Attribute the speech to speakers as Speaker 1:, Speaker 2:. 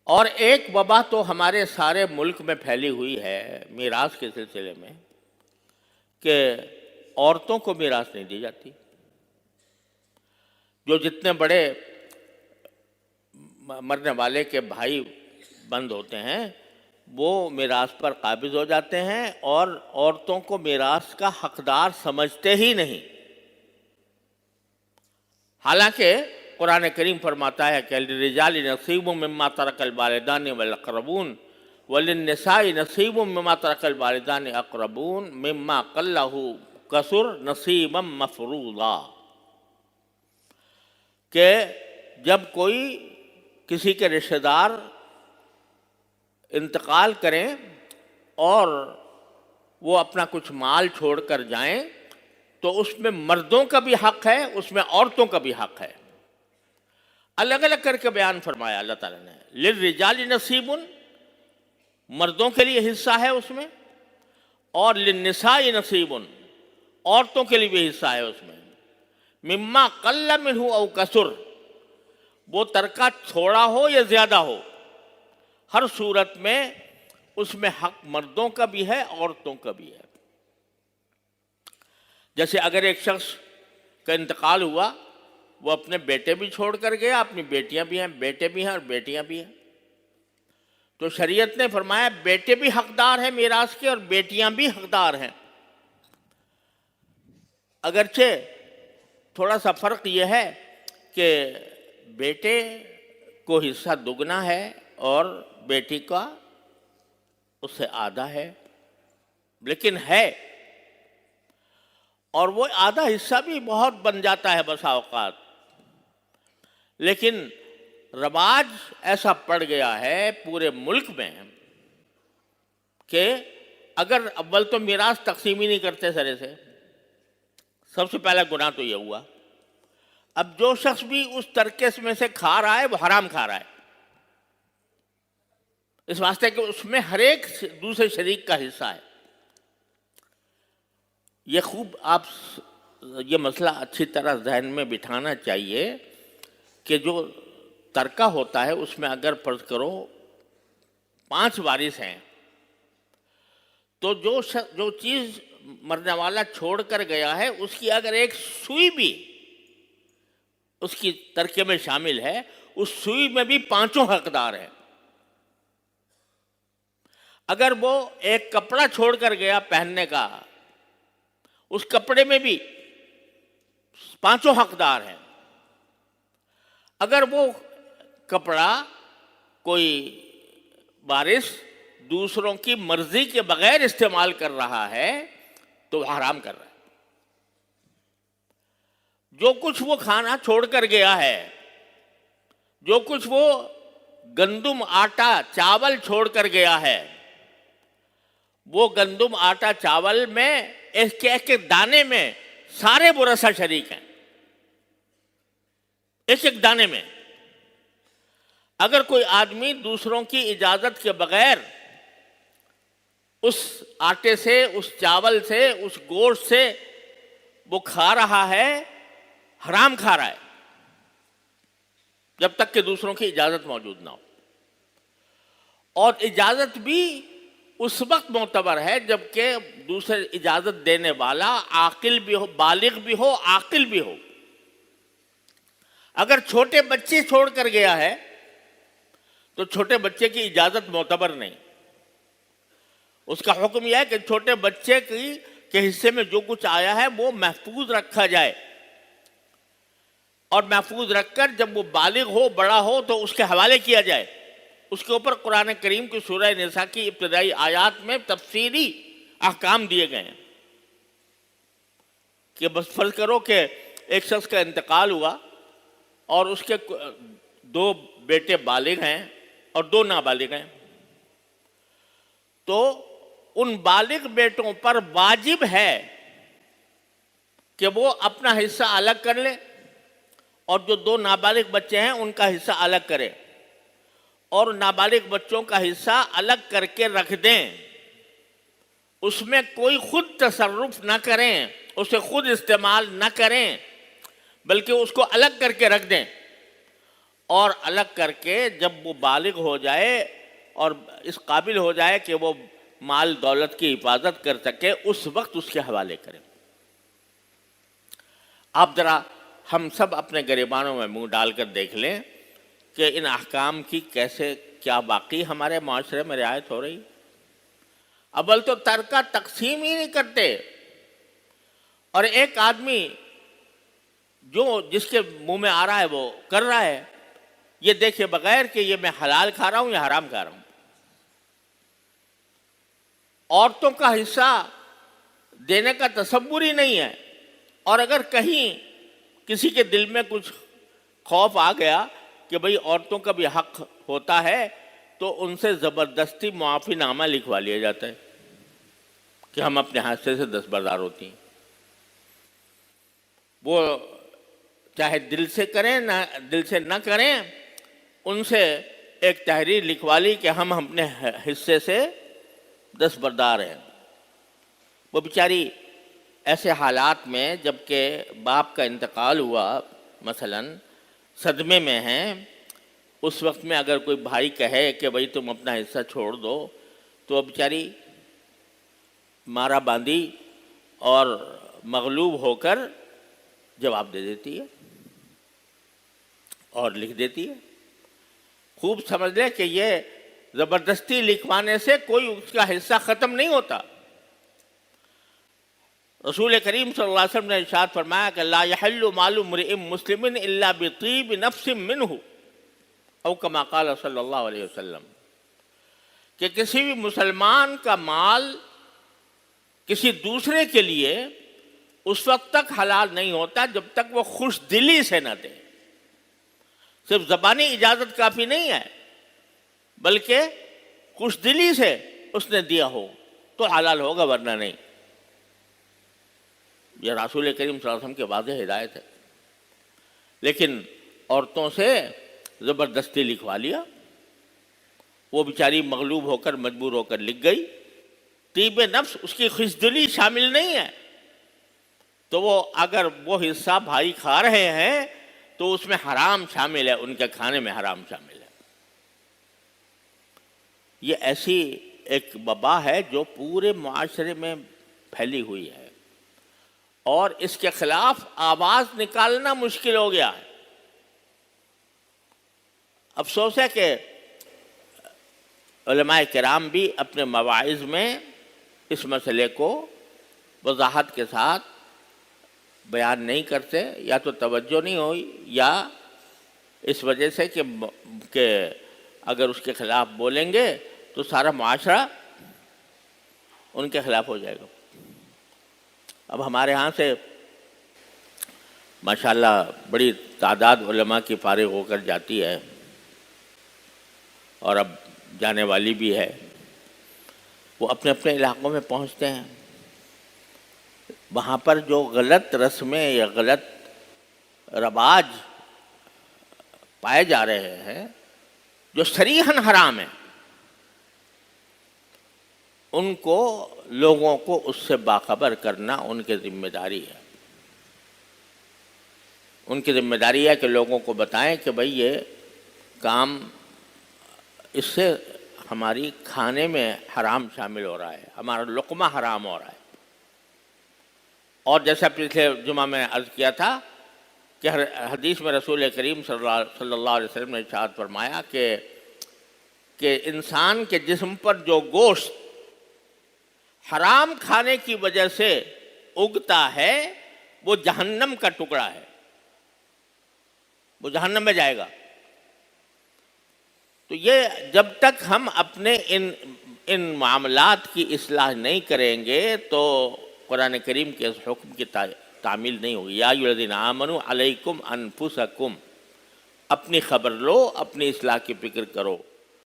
Speaker 1: اور ایک وبا تو ہمارے سارے ملک میں پھیلی ہوئی ہے میراث کے سلسلے میں کہ عورتوں کو میراث نہیں دی جاتی. جو جتنے بڑے مرنے والے کے بھائی بند ہوتے ہیں وہ میراث پر قابض ہو جاتے ہیں اور عورتوں کو میراث کا حقدار سمجھتے ہی نہیں. حالانکہ قرآن کریم فرماتا ہے کہ للرجال نصیب مما ترک الوالدان والاقربون وللنساء نصیب مما ترک الوالدان اقربون مما قل کثر نصیبا مفروضا. کہ جب کوئی کسی کے رشتہ دار انتقال کریں اور وہ اپنا کچھ مال چھوڑ کر جائیں تو اس میں مردوں کا بھی حق ہے، اس میں عورتوں کا بھی حق ہے. الگ الگ کر کے بیان فرمایا اللہ تعالیٰ نے. للرجال نصیب، مردوں کے لیے حصہ ہے اس میں، اور للنساء نصیب، عورتوں کے لیے بھی حصہ ہے اس میں. مما قل منہ او کثر، وہ ترکہ تھوڑا ہو یا زیادہ ہو، ہر صورت میں اس میں حق مردوں کا بھی ہے عورتوں کا بھی ہے. جیسے اگر ایک شخص کا انتقال ہوا، وہ اپنے بیٹے بھی چھوڑ کر گیا، اپنی بیٹیاں بھی ہیں، بیٹے بھی ہیں اور بیٹیاں بھی ہیں، تو شریعت نے فرمایا بیٹے بھی حقدار ہیں میراث کے اور بیٹیاں بھی حقدار ہیں. اگرچہ تھوڑا سا فرق یہ ہے کہ بیٹے کو حصہ دگنا ہے اور بیٹی کا اس سے آدھا ہے، لیکن ہے. اور وہ آدھا حصہ بھی بہت بن جاتا ہے بسا اوقات. لیکن رواج ایسا پڑ گیا ہے پورے ملک میں کہ اگر اول تو میراث تقسیم ہی نہیں کرتے سرے سے، سب سے پہلا گناہ تو یہ ہوا. اب جو شخص بھی اس ترکے میں سے کھا رہا ہے وہ حرام کھا رہا ہے، اس واسطے کہ اس میں ہر ایک دوسرے شریک کا حصہ ہے. یہ خوب آپ یہ مسئلہ اچھی طرح ذہن میں بٹھانا چاہیے کہ جو ترکہ ہوتا ہے اس میں اگر فرض کرو 5 وارث ہیں تو جو چیز مرنے والا چھوڑ کر گیا ہے اس کی اگر ایک سوئی بھی اس کی ترکے میں شامل ہے، اس سوئی میں بھی 5 حقدار ہیں. اگر وہ ایک کپڑا چھوڑ کر گیا پہننے کا، اس کپڑے میں بھی 5 حقدار ہیں. اگر وہ کپڑا کوئی وارث دوسروں کی مرضی کے بغیر استعمال کر رہا ہے تو وہ حرام کر رہا ہے. جو کچھ وہ کھانا چھوڑ کر گیا ہے، جو کچھ وہ گندم آٹا چاول چھوڑ کر گیا ہے، وہ گندم آٹا چاول میں ایک ایک دانے میں سارے ورثہ شریک ہیں. ایک ایک دانے میں اگر کوئی آدمی دوسروں کی اجازت کے بغیر اس آٹے سے، اس چاول سے، اس گوشت سے وہ کھا رہا ہے، حرام کھا رہا ہے جب تک کہ دوسروں کی اجازت موجود نہ ہو. اور اجازت بھی اس وقت معتبر ہے جبکہ دوسرے اجازت دینے والا عاقل بھی ہو، بالغ بھی ہو، عاقل بھی ہو. اگر چھوٹے بچے چھوڑ کر گیا ہے تو چھوٹے بچے کی اجازت معتبر نہیں. اس کا حکم یہ ہے کہ چھوٹے بچے کے حصے میں جو کچھ آیا ہے وہ محفوظ رکھا جائے، اور محفوظ رکھ کر جب وہ بالغ ہو، بڑا ہو تو اس کے حوالے کیا جائے. اس کے اوپر قرآن کریم کی سورہ نساء کی ابتدائی آیات میں تفصیلی احکام دیے گئے ہیں کہ بس فرض کرو کہ ایک شخص کا انتقال ہوا اور اس کے 2 بیٹے بالغ ہیں اور 2 نابالغ ہیں، تو ان بالغ بیٹوں پر واجب ہے کہ وہ اپنا حصہ الگ کر لے اور جو 2 نابالغ بچے ہیں ان کا حصہ الگ کرے، اور نابالغ بچوں کا حصہ الگ کر کے رکھ دیں. اس میں کوئی خود تصرف نہ کریں، اسے خود استعمال نہ کریں، بلکہ اس کو الگ کر کے رکھ دیں. اور الگ کر کے جب وہ بالغ ہو جائے اور اس قابل ہو جائے کہ وہ مال دولت کی حفاظت کر سکے، اس وقت اس کے حوالے کریں۔ آپ ذرا ہم سب اپنے گریبانوں میں منہ ڈال کر دیکھ لیں کہ ان احکام کی کیسے، کیا واقعی ہمارے معاشرے میں رعایت ہو رہی؟ اول تو ترکہ تقسیم ہی نہیں کرتے، اور ایک آدمی جو جس کے منہ میں آ رہا ہے وہ کر رہا ہے، یہ دیکھے بغیر کہ یہ میں حلال کھا رہا ہوں یا حرام کھا رہا ہوں۔ عورتوں کا حصہ دینے کا تصور ہی نہیں ہے، اور اگر کہیں کسی کے دل میں کچھ خوف آ گیا کہ بھئی عورتوں کا بھی حق ہوتا ہے، تو ان سے زبردستی معافی نامہ لکھوا لیا جاتا ہے کہ ہم اپنے حصے سے دستبردار ہوتی ہیں۔ وہ چاہے دل سے کریں نہ دل سے نہ کریں، ان سے ایک تحریر لکھوا لی کہ ہم اپنے حصے سے دستبردار ہیں۔ وہ بیچاری ایسے حالات میں جب کہ باپ کا انتقال ہوا مثلاً، صدمے میں ہیں، اس وقت میں اگر کوئی بھائی کہے کہ بھئی تم اپنا حصہ چھوڑ دو، تو وہ بیچاری مارا باندھی اور مغلوب ہو کر جواب دے دیتی ہے اور لکھ دیتی ہے۔ خوب سمجھ لے کہ یہ زبردستی لکھوانے سے کوئی اس کا حصہ ختم نہیں ہوتا۔ رسول کریم صلی اللہ علیہ وسلم نے ارشاد فرمایا کہ لا يحل مال امرئ مسلم الا بطیب نفس منہ، او کما قال صلی اللہ علیہ وسلم، کہ کسی بھی مسلمان کا مال کسی دوسرے کے لیے اس وقت تک حلال نہیں ہوتا جب تک وہ خوش دلی سے نہ دے۔ صرف زبانی اجازت کافی نہیں ہے، بلکہ خوش دلی سے اس نے دیا ہو تو حلال ہوگا، ورنہ نہیں۔ یہ رسول کریم صلی اللہ علیہ وسلم کی واضح ہدایت ہے۔ لیکن عورتوں سے زبردستی لکھوا لیا، وہ بیچاری مغلوب ہو کر مجبور ہو کر لکھ گئی۔ طیب نفس، اس کی خوشدلی شامل نہیں ہے، تو وہ اگر وہ حصہ بھائی کھا رہے ہیں تو اس میں حرام شامل ہے، ان کے کھانے میں حرام شامل ہے۔ یہ ایسی ایک وبا ہے جو پورے معاشرے میں پھیلی ہوئی ہے، اور اس کے خلاف آواز نکالنا مشکل ہو گیا ہے۔ افسوس ہے کہ علماء کرام بھی اپنے مواعظ میں اس مسئلے کو وضاحت کے ساتھ بیان نہیں کرتے، یا تو توجہ نہیں ہوئی، یا اس وجہ سے کہ اگر اس کے خلاف بولیں گے تو سارا معاشرہ ان کے خلاف ہو جائے گا۔ اب ہمارے ہاں سے ماشاءاللہ بڑی تعداد علماء کی فارغ ہو کر جاتی ہے، اور اب جانے والی بھی ہے۔ وہ اپنے اپنے علاقوں میں پہنچتے ہیں، وہاں پر جو غلط رسمیں یا غلط رواج پائے جا رہے ہیں جو صریحاً حرام ہیں، ان کو لوگوں کو اس سے باخبر کرنا ان کی ذمہ داری ہے۔ ان کی ذمہ داری ہے کہ لوگوں کو بتائیں کہ بھئی یہ کام، اس سے ہماری کھانے میں حرام شامل ہو رہا ہے، ہمارا لقمہ حرام ہو رہا ہے۔ اور جیسا پچھلے جمعہ میں عرض کیا تھا کہ حدیث میں رسول کریم صلی اللہ علیہ وسلم نے ارشاد فرمایا کہ انسان کے جسم پر جو گوشت حرام کھانے کی وجہ سے اگتا ہے وہ جہنم کا ٹکڑا ہے، وہ جہنم میں جائے گا۔ تو یہ جب تک ہم اپنے ان معاملات کی اصلاح نہیں کریں گے تو قرآن کریم کے اس حکم کی تعمیل نہیں ہوگی۔ یا ایھا الذین آمنوا علیکم انفسکم، اپنی خبر لو، اپنی اصلاح کی فکر کرو۔